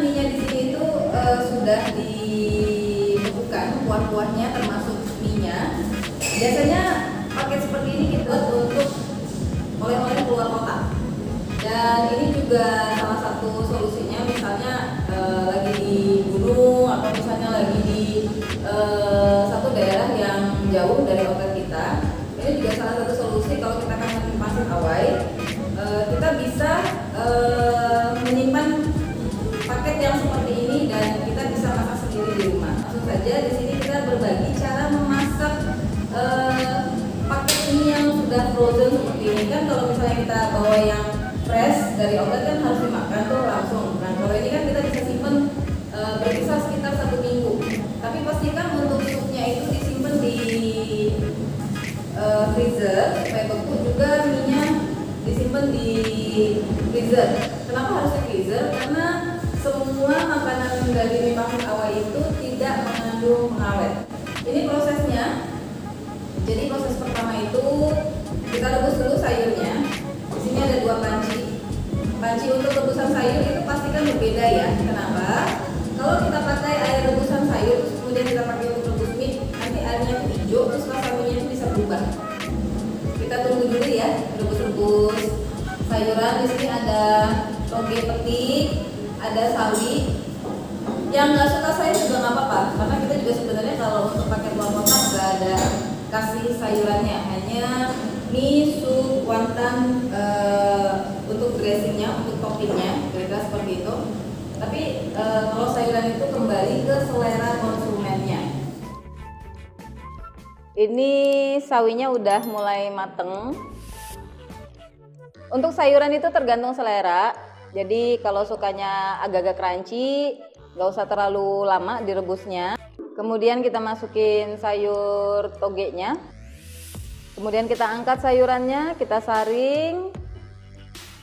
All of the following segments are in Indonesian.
mie-nya di sini itu sudah dibekukan kuah-kuahnya termasuk mie-nya. Biasanya paket seperti ini kita untuk oleh-oleh keluar kota. Dan ini juga salah satu solusinya, misalnya lagi di gunung atau misalnya lagi di satu daerah yang jauh dari outlet kita. Ini juga salah satu solusi kalau kita kan pasir awai, kita bisa menyimpan paket yang seperti ini dan kita bisa masak sendiri di rumah. Langsung saja di sini kita berbagi cara memasak paket ini yang sudah frozen seperti ini. Kan kalau misalnya kita bawa yang fresh dari outlet kan harus dimakan tuh langsung. Nah kalau ini kan kita bisa simpan berkisar sekitar 1 minggu. Tapi pastikan untuk supnya itu disimpan di freezer supaya beku, juga minyak disimpan di freezer. Kenapa harus di freezer? Karena semua makanan dari mie pangsit awai itu tidak mengandung pengawet. Ini prosesnya. Jadi proses pertama itu kita rebus dulu sayurnya. Di sini ada 2 panci. Panci untuk rebusan sayur itu pastikan berbeda ya. Kenapa? Kalau kita pakai air rebusan sayur terus kemudian kita pakai untuk rebus mie, nanti airnya itu hijau, terus rasa mie itu bisa berubah. Kita tunggu dulu ya, rebus-rebus sayuran. Di sini ada toge petik, ada sawi. Yang nggak suka sayur juga nggak apa-apa, karena kita juga sebenarnya kalau untuk pakai luar kota nggak ada kasih sayurannya, hanya mie, sup, wonton untuk dressingnya, untuk toppingnya, kira-kira seperti itu. Tapi kalau sayuran itu kembali ke selera konsumennya. Ini sawinya udah mulai mateng. Untuk sayuran itu tergantung selera. Jadi kalau sukanya agak-agak crunchy, nggak usah terlalu lama direbusnya. Kemudian kita masukin sayur togenya. Kemudian kita angkat sayurannya, kita saring,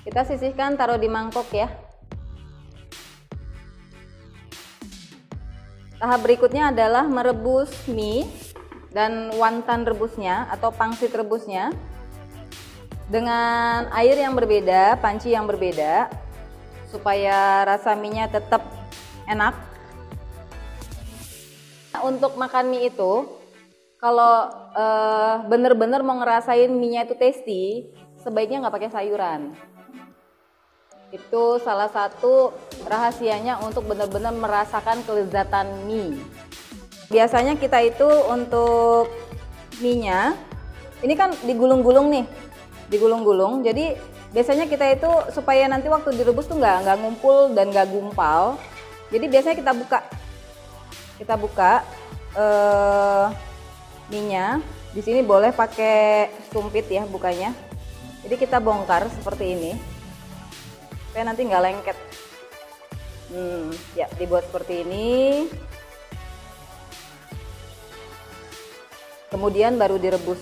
kita sisihkan, taruh di mangkok ya. Tahap berikutnya adalah merebus mie dan wonton rebusnya atau pangsit rebusnya dengan air yang berbeda, panci yang berbeda, supaya rasa mie-nya tetap enak. Untuk makan mie itu, kalau bener-bener mau ngerasain mie-nya itu tasty, sebaiknya nggak pakai sayuran. Itu salah satu rahasianya untuk benar-benar merasakan kelezatan mie. Biasanya kita itu untuk mie-nya, ini kan digulung-gulung nih, digulung-gulung. Jadi biasanya kita itu supaya nanti waktu direbus tuh nggak ngumpul dan nggak gumpal. Jadi biasanya kita buka mie-nya. Di sini boleh pakai sumpit ya bukanya. Jadi kita bongkar seperti ini. Supaya nanti nggak lengket. Ya, dibuat seperti ini. Kemudian baru direbus.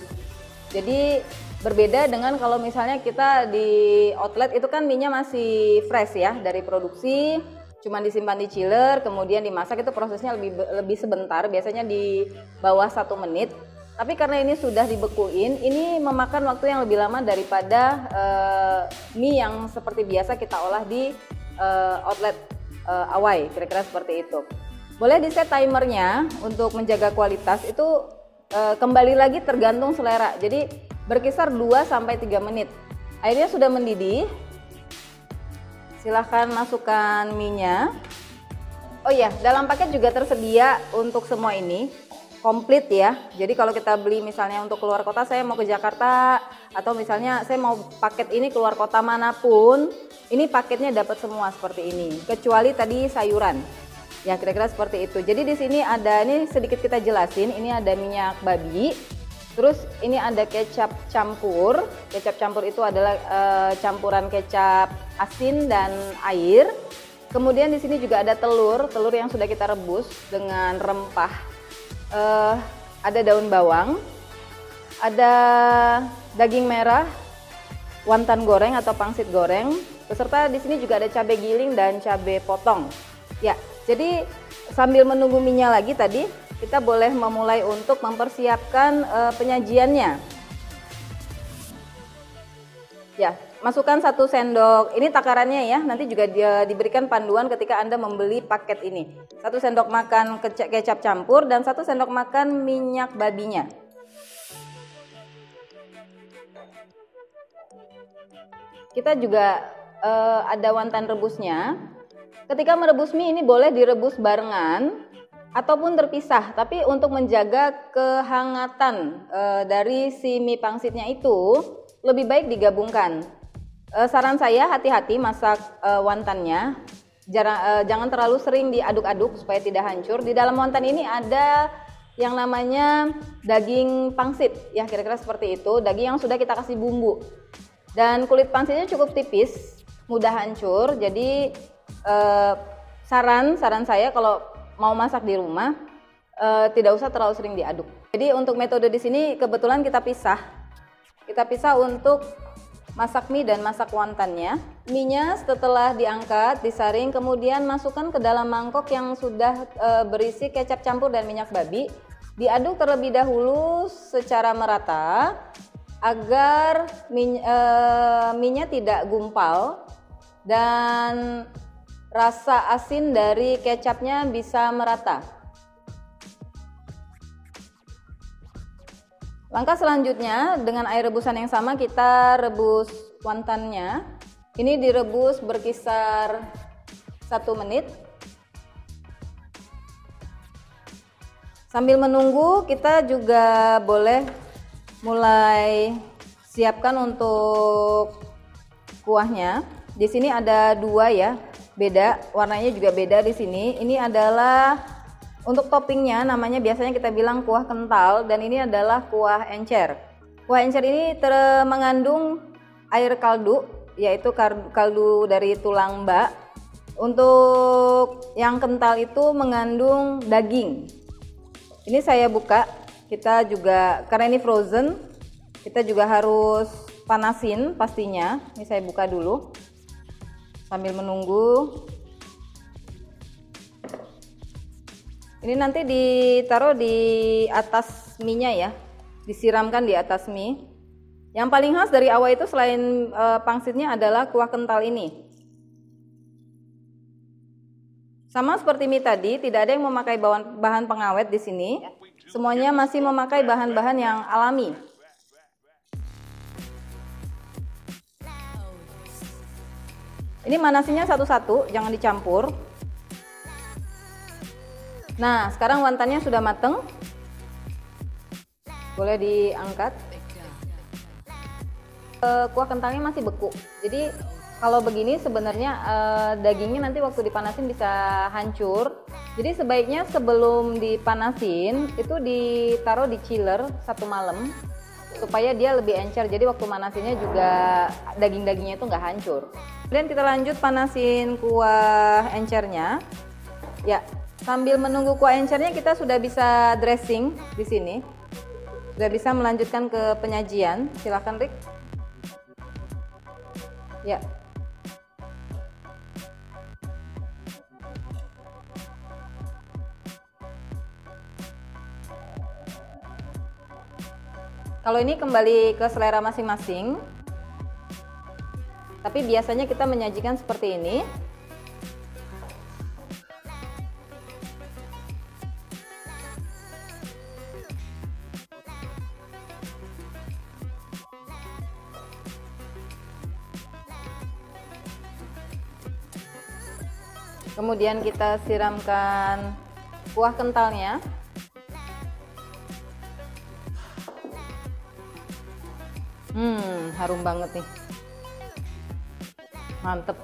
Jadi berbeda dengan kalau misalnya kita di outlet itu kan mie-nya masih fresh ya dari produksi, cuma disimpan di chiller, kemudian dimasak, itu prosesnya lebih sebentar, biasanya di bawah 1 menit. Tapi karena ini sudah dibekuin, ini memakan waktu yang lebih lama daripada mie yang seperti biasa kita olah di outlet awai, kira-kira seperti itu. Boleh di set timernya untuk menjaga kualitas, itu kembali lagi tergantung selera. Jadi berkisar 2-3 menit. Airnya sudah mendidih. Silahkan masukkan mie-nya. Oh iya, dalam paket juga tersedia untuk semua ini komplit ya. Jadi kalau kita beli misalnya untuk keluar kota, saya mau ke Jakarta atau misalnya saya mau paket ini keluar kota manapun, ini paketnya dapat semua seperti ini. Kecuali tadi sayuran. Ya kira-kira seperti itu. Jadi di sini ada, ini sedikit kita jelasin, ini ada minyak babi. Terus ini ada kecap campur. Kecap campur itu adalah campuran kecap asin dan air. Kemudian di sini juga ada telur yang sudah kita rebus dengan rempah. Ada daun bawang, ada daging merah, wonton goreng atau pangsit goreng. Beserta di sini juga ada cabai giling dan cabai potong. Ya, jadi sambil menunggu minyak lagi tadi, kita boleh memulai untuk mempersiapkan penyajiannya. Ya, masukkan 1 sendok, ini takarannya ya, nanti juga dia diberikan panduan ketika Anda membeli paket ini. 1 sendok makan kecap campur dan 1 sendok makan minyak babinya. Kita juga ada wonton rebusnya. Ketika merebus mie ini boleh direbus barengan ataupun terpisah, tapi untuk menjaga kehangatan dari si mie pangsitnya itu lebih baik digabungkan. Saran saya hati-hati masak wontonnya, jangan terlalu sering diaduk-aduk supaya tidak hancur. Di dalam wonton ini ada yang namanya daging pangsit, ya kira-kira seperti itu, daging yang sudah kita kasih bumbu. Dan kulit pangsitnya cukup tipis, mudah hancur. Jadi saran saya kalau mau masak di rumah tidak usah terlalu sering diaduk. Jadi untuk metode di sini kebetulan kita pisah untuk masak mie dan masak wontonnya. Mie-nya setelah diangkat, disaring, kemudian masukkan ke dalam mangkok yang sudah berisi kecap campur dan minyak babi. Diaduk terlebih dahulu secara merata agar mie-nya tidak gumpal dan rasa asin dari kecapnya bisa merata. Langkah selanjutnya dengan air rebusan yang sama kita rebus wontonnya. Ini direbus berkisar 1 menit. Sambil menunggu kita juga boleh mulai siapkan untuk kuahnya. Di sini ada 2 ya, beda, warnanya juga beda di sini. Ini adalah untuk toppingnya, namanya biasanya kita bilang kuah kental, dan ini adalah kuah encer. Kuah encer ini mengandung air kaldu, yaitu kaldu dari tulang mbak. Untuk yang kental itu mengandung daging. Ini saya buka, kita juga, karena ini frozen, kita juga harus panasin pastinya. Ini saya buka dulu, sambil menunggu. Ini nanti ditaruh di atas mie-nya ya, disiramkan di atas mie. Yang paling khas dari Awa itu selain pangsitnya adalah kuah kental ini. Sama seperti mie tadi, tidak ada yang memakai bahan pengawet di sini. Semuanya masih memakai bahan-bahan yang alami. Ini manasinya satu-satu, jangan dicampur. Nah, sekarang wontonnya sudah mateng, boleh diangkat. Kuah kentalnya masih beku, jadi kalau begini sebenarnya dagingnya nanti waktu dipanasin bisa hancur. Jadi sebaiknya sebelum dipanasin itu ditaruh di chiller 1 malam supaya dia lebih encer. Jadi waktu manasinnya juga daging-dagingnya itu nggak hancur. Kemudian kita lanjut panasin kuah encernya. Ya. Sambil menunggu kuah encernya kita sudah bisa dressing di sini. Sudah bisa melanjutkan ke penyajian. Silakan Rick. Ya. Kalau ini kembali ke selera masing-masing. Tapi biasanya kita menyajikan seperti ini. Kemudian kita siramkan kuah kentalnya. Harum banget nih. Mantep.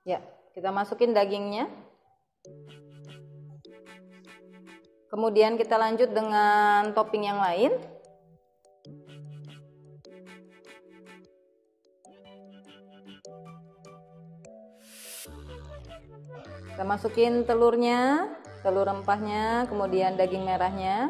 Ya, kita masukin dagingnya. Kemudian kita lanjut dengan topping yang lain. Kita masukin telurnya, telur rempahnya, kemudian daging merahnya.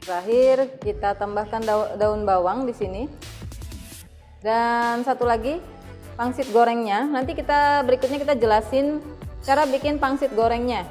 Terakhir kita tambahkan daun bawang di sini. Dan satu lagi pangsit gorengnya. Nanti berikutnya kita jelasin cara bikin pangsit gorengnya.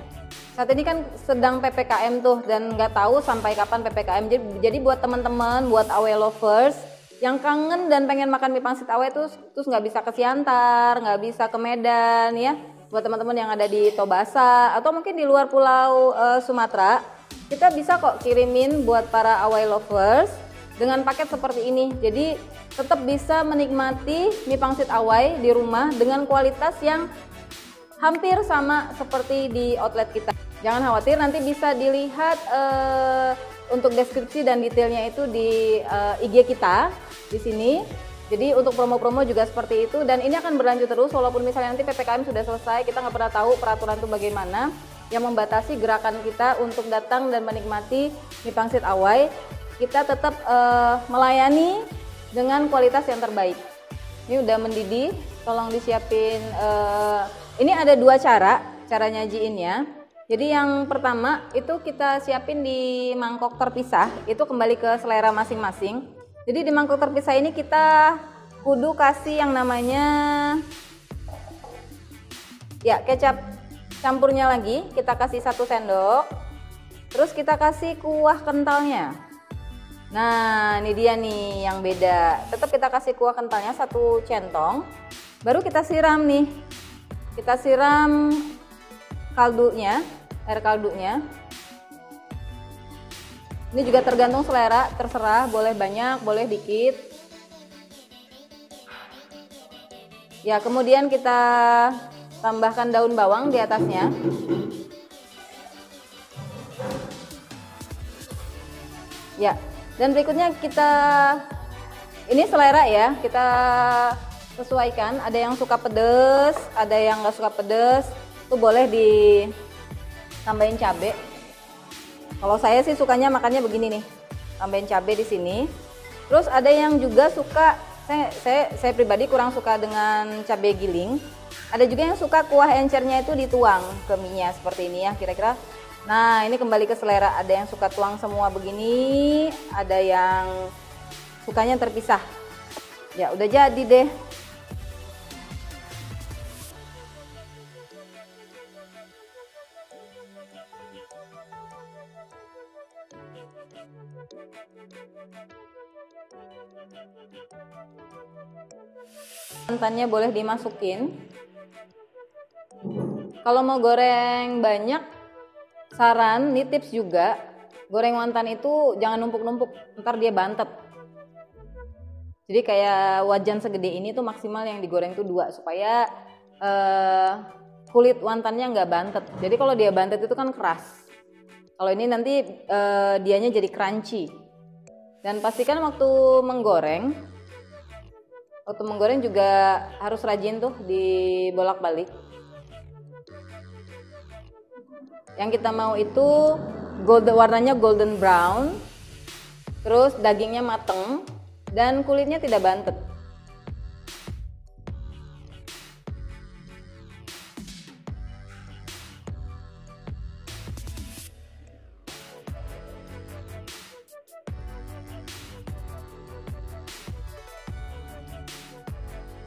Saat ini kan sedang PPKM tuh dan nggak tahu sampai kapan PPKM. Jadi buat teman-teman, buat awe lovers yang kangen dan pengen makan mie pangsit awe terus nggak bisa ke Siantar, nggak bisa ke Medan ya. Buat teman-teman yang ada di Tobasa atau mungkin di luar pulau Sumatera, kita bisa kok kirimin buat para awe lovers dengan paket seperti ini. Jadi tetap bisa menikmati mie pangsit awai di rumah dengan kualitas yang hampir sama seperti di outlet kita. Jangan khawatir, nanti bisa dilihat untuk deskripsi dan detailnya itu di IG kita di sini. Jadi untuk promo-promo juga seperti itu dan ini akan berlanjut terus walaupun misalnya nanti PPKM sudah selesai, kita nggak pernah tahu peraturan itu bagaimana yang membatasi gerakan kita untuk datang dan menikmati mie pangsit awai. Kita tetap melayani dengan kualitas yang terbaik. Ini udah mendidih, tolong disiapin. Ini ada dua cara nyajiinnya. Jadi yang pertama itu kita siapin di mangkok terpisah, itu kembali ke selera masing-masing. Jadi di mangkok terpisah ini kita kudu kasih yang namanya ya kecap campurnya lagi, kita kasih 1 sendok. Terus kita kasih kuah kentalnya. Nah, ini dia nih yang beda. Tetap kita kasih kuah kentalnya 1 centong. Baru kita siram nih. Kita siram kaldunya, air kaldunya. Ini juga tergantung selera, terserah, boleh banyak, boleh dikit. Ya, kemudian kita tambahkan daun bawang di atasnya. Ya, dan berikutnya ini selera ya, kita sesuaikan. Ada yang suka pedes, ada yang nggak suka pedes, itu boleh ditambahin cabai. Kalau saya sih sukanya makannya begini nih, tambahin cabai di sini. Terus ada yang juga suka, saya pribadi kurang suka dengan cabai giling. Ada juga yang suka kuah encernya itu dituang ke mie-nya seperti ini ya kira-kira. Nah ini kembali ke selera, ada yang suka tuang semua begini, ada yang sukanya terpisah. Ya udah jadi deh. Santannya boleh dimasukin. Kalau mau goreng banyak, saran, nih tips juga, goreng wonton itu jangan numpuk-numpuk, ntar dia bantet. Jadi kayak wajan segede ini tuh maksimal yang digoreng tuh 2 supaya kulit wontonnya nggak bantet. Jadi kalau dia bantet itu kan keras. Kalau ini nanti dianya jadi crunchy. Dan pastikan waktu menggoreng juga harus rajin tuh dibolak-balik. Yang kita mau itu warnanya golden brown, terus dagingnya mateng dan kulitnya tidak bantet.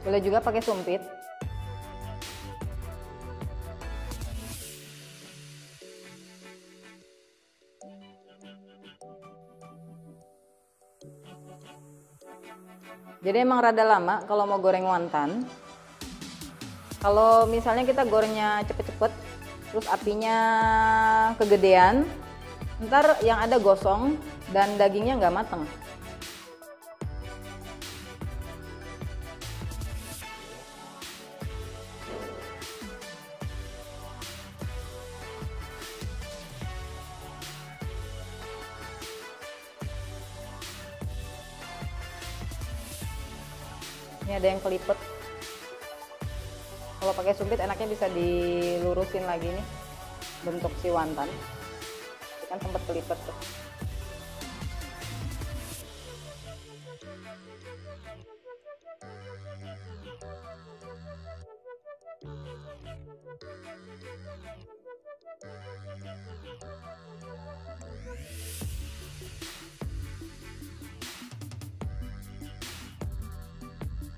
Boleh juga pakai sumpit. Jadi emang rada lama kalau mau goreng wonton. Kalau misalnya kita gorengnya cepet-cepet, terus apinya kegedean, ntar yang ada gosong dan dagingnya nggak mateng. Ini ada yang kelipet. Kalau pakai sumpit enaknya bisa dilurusin lagi nih bentuk si wonton. Ini kan sempat kelipet tuh.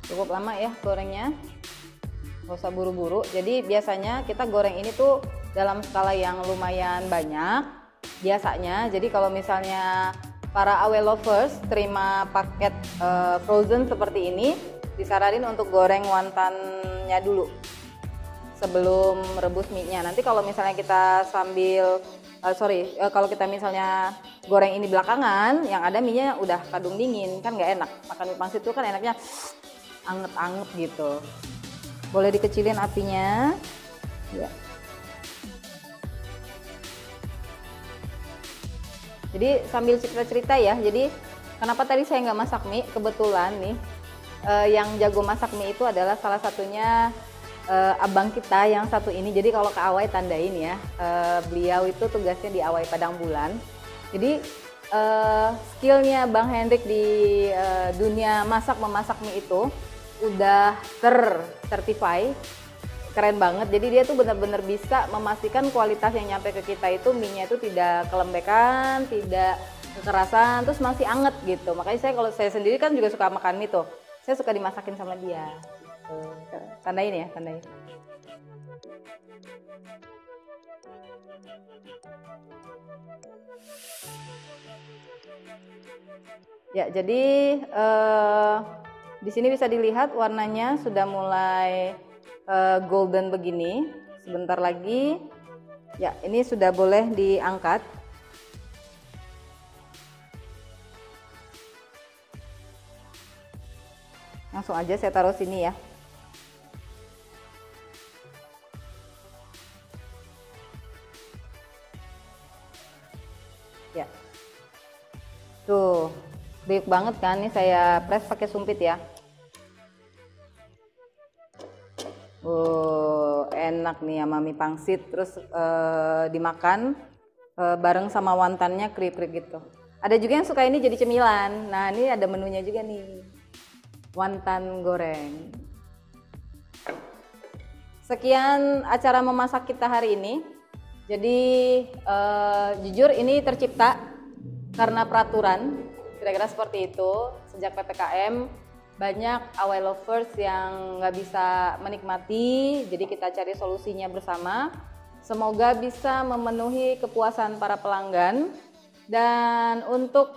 Cukup lama ya gorengnya, nggak usah buru-buru. Jadi biasanya kita goreng ini tuh dalam skala yang lumayan banyak biasanya. Jadi kalau misalnya para awe lovers terima paket frozen seperti ini, disaranin untuk goreng wontonnya dulu sebelum rebus mie-nya. Nanti kalau misalnya kita sambil kalau kita misalnya goreng ini belakangan, yang ada mie-nya udah kadung dingin, kan nggak enak. Makan mie pangsit itu kan enaknya anget-anget gitu. Boleh dikecilin apinya ya. Jadi sambil cerita-cerita ya, jadi kenapa tadi saya nggak masak mie, kebetulan nih yang jago masak mie itu adalah salah satunya abang kita yang satu ini. Jadi kalau ke Awai tandain ya, beliau itu tugasnya di Awai Padang Bulan. Jadi skillnya Bang Hendrik di dunia memasak mie itu udah tercertify, keren banget. Jadi dia tuh benar-benar bisa memastikan kualitas yang nyampe ke kita itu mie-nya itu tidak kelembekan, tidak kekerasan, terus masih anget gitu. Makanya kalau saya sendiri kan juga suka makan mie tuh, saya suka dimasakin sama dia. Tandain ya, tandain. Ya, jadi di sini bisa dilihat warnanya sudah mulai golden begini. Sebentar lagi, ya ini sudah boleh diangkat. Langsung aja saya taruh sini ya. Ya, tuh baik banget kan, nih saya press pakai sumpit ya. Enak nih sama mie pangsit, terus dimakan bareng sama wontonnya keripik gitu. Ada juga yang suka ini jadi cemilan. Nah ini ada menunya juga nih, wonton goreng. Sekian acara memasak kita hari ini. Jadi jujur ini tercipta karena peraturan, kira-kira seperti itu. Sejak PPKM banyak Awai lovers yang nggak bisa menikmati, jadi kita cari solusinya bersama. Semoga bisa memenuhi kepuasan para pelanggan. Dan untuk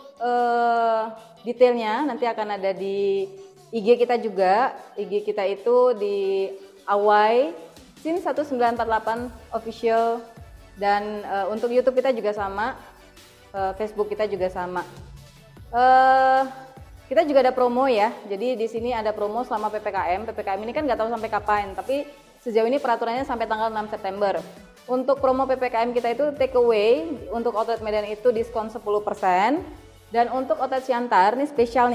detailnya nanti akan ada di IG kita juga. IG kita itu di Awai Sin 1948 official. Dan untuk YouTube kita juga sama, Facebook kita juga sama. Kita juga ada promo ya. Jadi di sini ada promo selama PPKM. PPKM ini kan nggak tahu sampai kapan, tapi sejauh ini peraturannya sampai tanggal 6 September. Untuk promo PPKM kita itu take away, untuk outlet Medan itu diskon 10%. Dan untuk outlet Siantar nih spesial,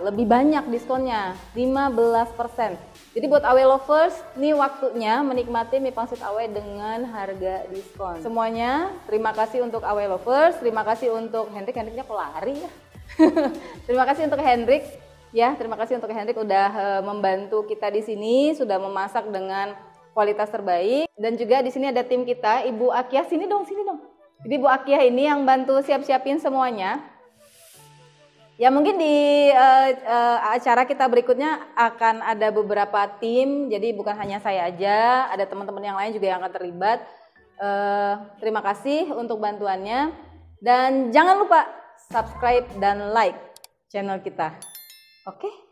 lebih banyak diskonnya, 15%. Jadi buat Awai lovers, nih waktunya menikmati mie pangsit Awai dengan harga diskon. Semuanya, terima kasih untuk Awai lovers, terima kasih untuk Hendriknya pelari ya. Terima kasih untuk Hendrik ya, terima kasih untuk Hendrik udah membantu kita di sini, sudah memasak dengan kualitas terbaik. Dan juga di sini ada tim kita, Ibu Akia, sini dong. Jadi Ibu Akia ini yang bantu siap-siapin semuanya. Ya mungkin di acara kita berikutnya akan ada beberapa tim, jadi bukan hanya saya aja, ada teman-teman yang lain juga yang akan terlibat. Terima kasih untuk bantuannya, dan jangan lupa subscribe dan like channel kita. Oke?